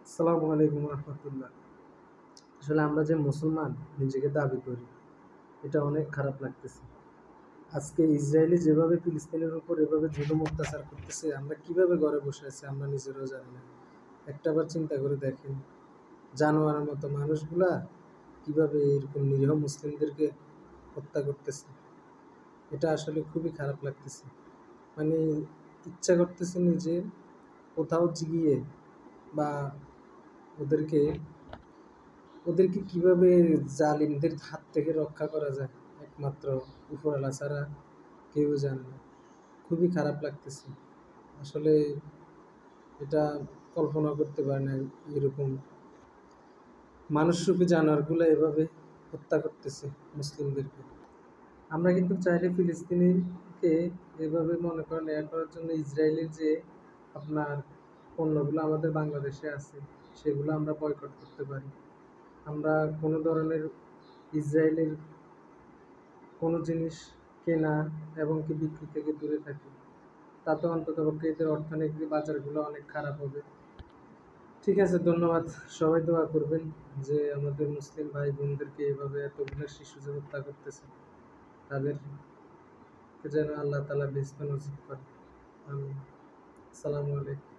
আসসালামু আলাইকুম রহমতুল্লাহ। আসলে আমরা যে মুসলমান নিজেকে দাবি করি, এটা অনেক খারাপ লাগতেছে। আজকে ইসরায়েলি যেভাবে ফিলিস্তিনের উপর এভাবে জুলুম অত্যাচার করতেছে, আমরা কিভাবে ঘরে বসে আছি আমরা নিজেরাও জানি না। একটাবার চিন্তা করে দেখেন, জানোয়ারের মতো মানুষগুলা কিভাবে এরকম নিরীহ মুসলিমদেরকে হত্যা করতেছে। এটা আসলে খুবই খারাপ লাগতেছে। মানে ইচ্ছা করতেছে নিজে কোথাও গিয়ে বা ওদেরকে ওদেরকে কিভাবে জালিমদের হাত থেকে রক্ষা করা যায়, একমাত্র উপরওয়ালা ছাড়া কেউ জানে না। খুবই খারাপ লাগতেছে আসলে। এটা কল্পনা করতে পারে না এরকম মানুষরূপী জানোয়ারগুলো এভাবে হত্যা করতেছে মুসলিমদেরকে। আমরা কিন্তু চাইলে ফিলিস্তিনিকে এভাবে মনে করেন করার জন্য ইসরায়েলের যে আপনার পণ্যগুলো আমাদের বাংলাদেশে আছে, সেগুলো আমরা বয়কট করতে পারি। আমরা কোনো ধরনের ইসরায়েলের কোনো জিনিস কেনা এবং কি বিক্রি থেকে দূরে থাকি, তাতে অন্ততপক্ষে এদের অর্থনৈতিক বাজারগুলো অনেক খারাপ হবে। ঠিক আছে, ধন্যবাদ। সবাই দোয়া করবেন যে আমাদের মুসলিম ভাই বোনদেরকে এভাবে এতগুলো শিশু যে হত্যা করতেছে, তাদেরকে যেন আল্লাহ তাআলা বেহেশত নসিব করে। আমিন। আসসালামু আলাইকুম।